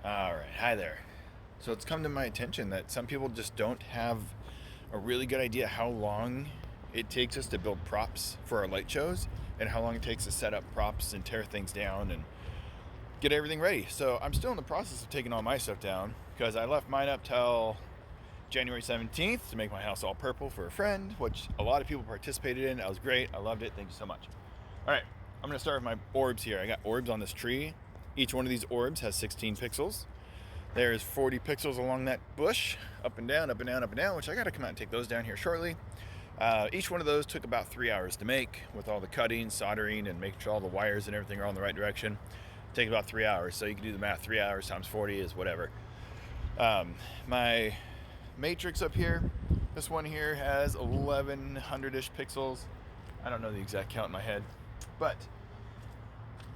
All right, hi there. So it's come to my attention that some people just don't have a really good idea how long it takes us to build props for our light shows and how long it takes to set up props and tear things down and get everything ready. So I'm still in the process of taking all my stuff down because I left mine up till January 17th to make my house all purple for a friend, which a lot of people participated in. That was great. I loved it. Thank you so much. All right, I'm going to start with my orbs here. I got orbs on this tree. Each one of these orbs has 16 pixels. There's 40 pixels along that bush, up and down, up and down, up and down, which I got to come out and take those down here shortly. Each one of those took about 3 hours to make with all the cutting, soldering, and making sure all the wires and everything are on the right direction. Take about 3 hours, so you can do the math. 3 hours times 40 is whatever. My matrix up here, this one here has 1100-ish pixels. I don't know the exact count in my head, but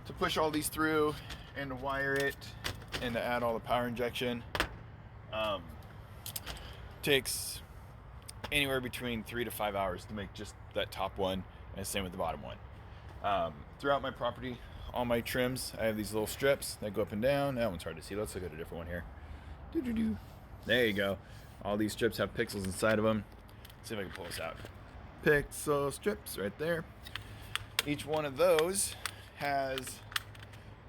to push all these through and to wire it and to add all the power injection takes anywhere between 3 to 5 hours to make just that top one, and same with the bottom one. Throughout my property, all my trims, I have these little strips that go up and down. That one's hard to see. Let's look at a different one here. Doo-doo-doo. There you go. All these strips have pixels inside of them. Let's see if I can pull this out. Pixel strips right there. Each one of those has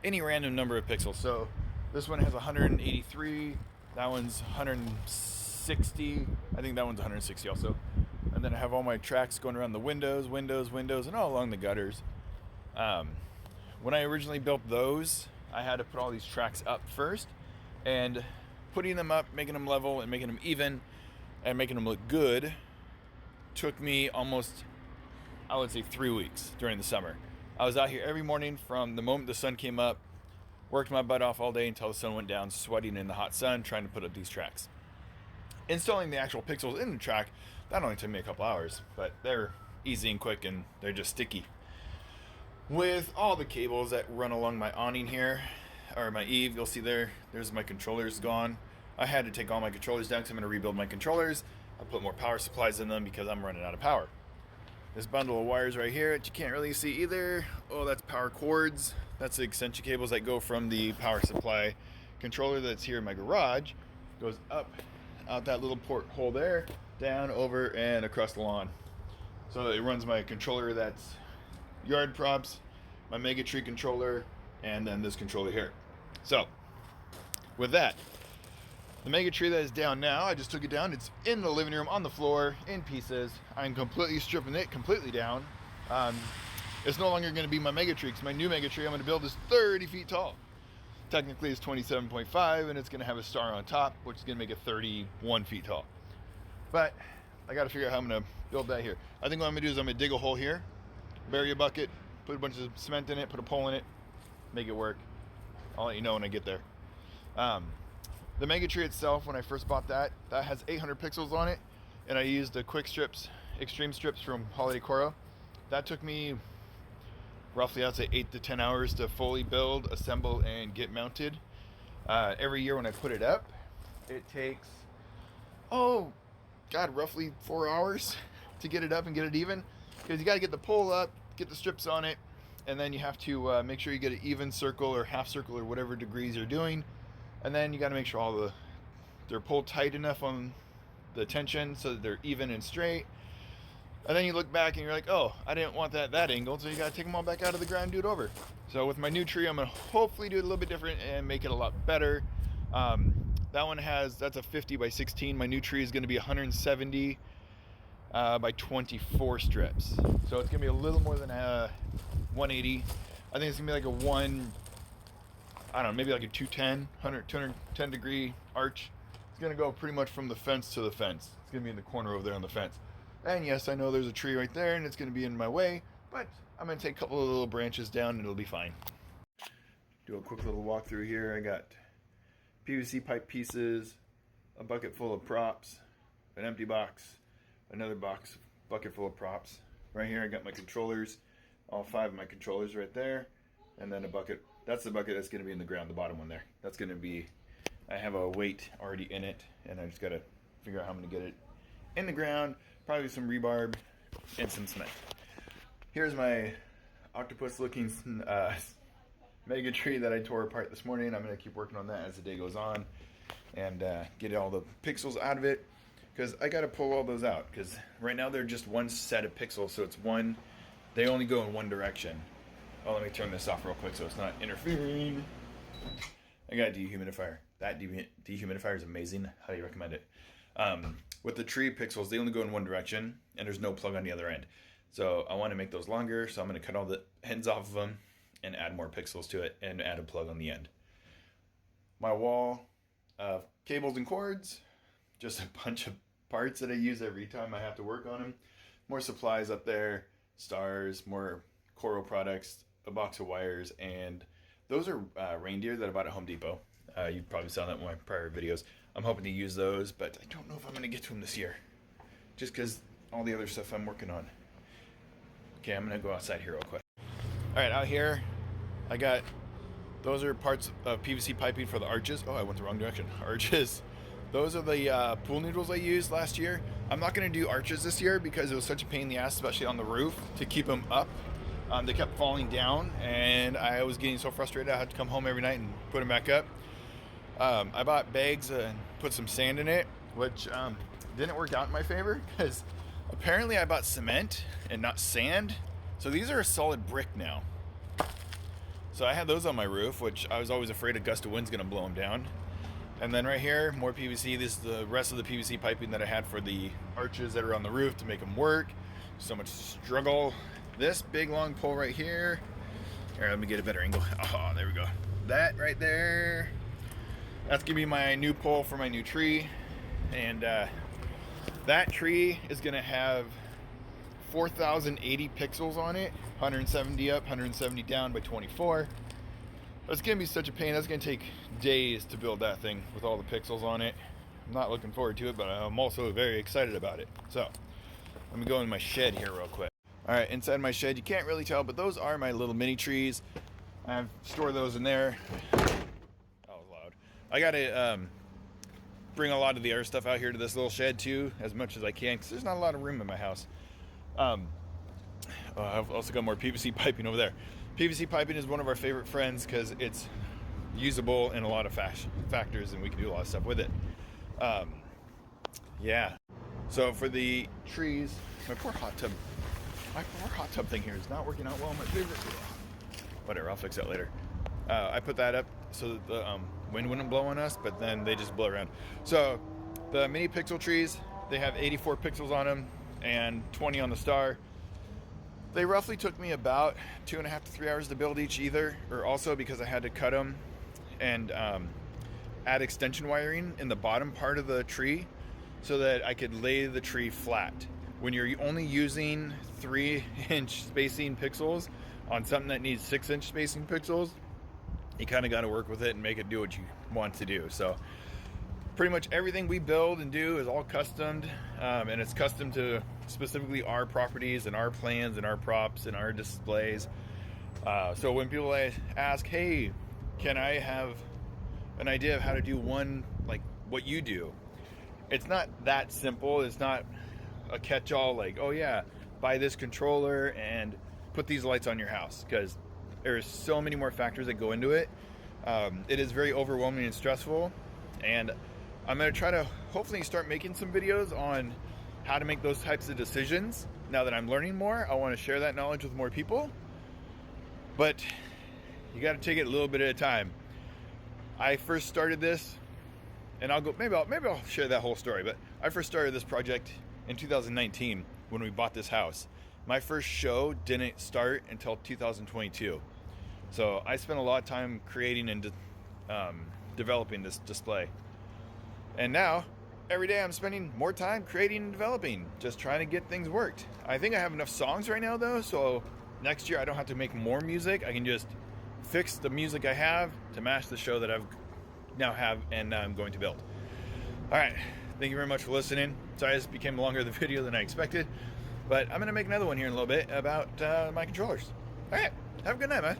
any random number of pixels. So this one has 183. That one's 160. I think that one's 160 also. And then I have all my tracks going around the windows, and all along the gutters. When I originally built those, I had to put all these tracks up first, and putting them up, making them level, and making them even, and making them look good took me almost, I would say, 3 weeks during the summer. I was out here every morning from the moment the sun came up, worked my butt off all day until the sun went down, sweating in the hot sun, trying to put up these tracks. Installing the actual pixels in the track, that only took me a couple hours, but they're easy and quick, and they're just sticky. With all the cables that run along my awning here, or my eave, you'll see there's my controllers gone. I had to take all my controllers down because I'm going to rebuild my controllers. I put more power supplies in them because I'm running out of power. This bundle of wires right here that you can't really see either, oh, that's power cords. That's the extension cables that go from the power supply controller that's here in my garage, goes up out that little porthole there, down, over, and across the lawn. So it runs my controller that's yard props, my Mega Tree controller, and then this controller here. So, with that, the Mega Tree that is down now, I just took it down. It's in the living room on the floor in pieces. I'm completely stripping it completely down. It's no longer going to be my Mega Tree because my new Mega Tree I'm going to build is 30 feet tall. Technically, it's 27.5, and it's going to have a star on top, which is going to make it 31 feet tall. But I got to figure out how I'm going to build that here. I think what I'm going to do is I'm going to dig a hole here, bury a bucket, put a bunch of cement in it, put a pole in it, make it work. I'll let you know when I get there. The Mega Tree itself, when I first bought that has 800 pixels on it, and I used the quick strips, extreme strips from Holiday Coro. That took me roughly, I'd say, 8 to 10 hours to fully build, assemble, and get mounted. Every year when I put it up, it takes, roughly 4 hours to get it up and get it even, because you got to get the pole up, get the strips on it, and then you have to make sure you get an even circle or half circle or whatever degrees you're doing, and then you got to make sure they're pulled tight enough on the tension so that they're even and straight. And then you look back and you're like, oh, I didn't want that angle, so you got to take them all back out of the ground and do it over. So with my new tree, I'm going to hopefully do it a little bit different and make it a lot better. That's a 50 by 16. My new tree is going to be 170 by 24 strips. So it's going to be a little more than 180. I think it's going to be like maybe like a 210 degree arch. It's going to go pretty much from the fence to the fence. It's going to be in the corner over there on the fence. And yes, I know there's a tree right there and it's going to be in my way, but I'm going to take a couple of little branches down and it'll be fine. Do a quick little walk through here. I got PVC pipe pieces, a bucket full of props, an empty box, another bucket full of props. Right here I got my controllers, all 5 of my controllers right there, and then a bucket. That's the bucket that's going to be in the ground, the bottom one there. That's going to be, I have a weight already in it, and I just got to figure out how I'm going to get it in the ground, probably some rebarb and some cement. Here's my octopus looking mega tree that I tore apart this morning. I'm going to keep working on that as the day goes on and get all the pixels out of it, because I got to pull all those out, because right now they're just one set of pixels, so it's one, they only go in one direction. Oh, let me turn this off real quick so it's not interfering. I got a dehumidifier. That dehumidifier is amazing. Highly recommend it. With the tree pixels, they only go in one direction, and there's no plug on the other end. So I want to make those longer, so I'm going to cut all the ends off of them and add more pixels to it and add a plug on the end. My wall of cables and cords, just a bunch of parts that I use every time I have to work on them. More supplies up there, stars, more Coro products, a box of wires, and those are reindeer that I bought at Home Depot. You probably saw that in my prior videos. I'm hoping to use those, but I don't know if I'm going to get to them this year, just because all the other stuff I'm working on. Okay, I'm going to go outside here real quick. All right, out here, I got, those are parts of PVC piping for the arches. Oh, I went the wrong direction. Arches. Those are the pool noodles I used last year. I'm not going to do arches this year because it was such a pain in the ass, especially on the roof, to keep them up. They kept falling down, and I was getting so frustrated I had to come home every night and put them back up. I bought bags and put some sand in it, which didn't work out in my favor, because apparently I bought cement and not sand. So these are a solid brick now. So I had those on my roof, which I was always afraid a gust of wind's gonna blow them down. And then right here, more PVC. This is the rest of the PVC piping that I had for the arches that are on the roof to make them work. So much struggle. This big long pole right here. Here, let me get a better angle. Oh, there we go. That right there. That's gonna be my new pole for my new tree. And that tree is gonna have 4,080 pixels on it, 170 up, 170 down by 24. It's gonna be such a pain. That's gonna take days to build that thing with all the pixels on it. I'm not looking forward to it, but I'm also very excited about it. So let me go in my shed here real quick. All right, inside my shed, you can't really tell, but those are my little mini trees. I store those in there. That was loud. I gotta bring a lot of the other stuff out here to this little shed too, as much as I can, because there's not a lot of room in my house. I've also got more PVC piping over there. PVC piping is one of our favorite friends because it's usable in a lot of factors, and we can do a lot of stuff with it. Yeah. So for the trees, my poor hot tub thing here is not working out well. My favorite. Whatever, I'll fix that later. I put that up so that the wind wouldn't blow on us, but then they just blow around. So the mini pixel trees, they have 84 pixels on them and 20 on the star. They roughly took me about 2.5 to 3 hours to build each either, or also because I had to cut them and add extension wiring in the bottom part of the tree so that I could lay the tree flat. When you're only using 3-inch spacing pixels on something that needs 6-inch spacing pixels, you kind of got to work with it and make it do what you want to do. So pretty much everything we build and do is all customed, and it's custom to specifically our properties and our plans and our props and our displays. So when people ask, hey, can I have an idea of how to do one like what you do? It's not that simple. It's not a catch-all like, oh yeah, buy this controller and put these lights on your house, because there's so many more factors that go into it. It is very overwhelming and stressful, and I'm going to try to hopefully start making some videos on how to make those types of decisions. Now that I'm learning more, I want to share that knowledge with more people, but you got to take it a little bit at a time. I first started this, and maybe I'll share that whole story, but I first started this project in 2019 when we bought this house. My first show didn't start until 2022. So I spent a lot of time creating and developing this display. And now, every day I'm spending more time creating and developing, just trying to get things worked. I think I have enough songs right now though, so next year I don't have to make more music. I can just fix the music I have to match the show that I've now have and now I'm going to build. All right, thank you very much for listening. Sorry this became longer the video than I expected, but I'm gonna make another one here in a little bit about my controllers. All right, have a good night, man.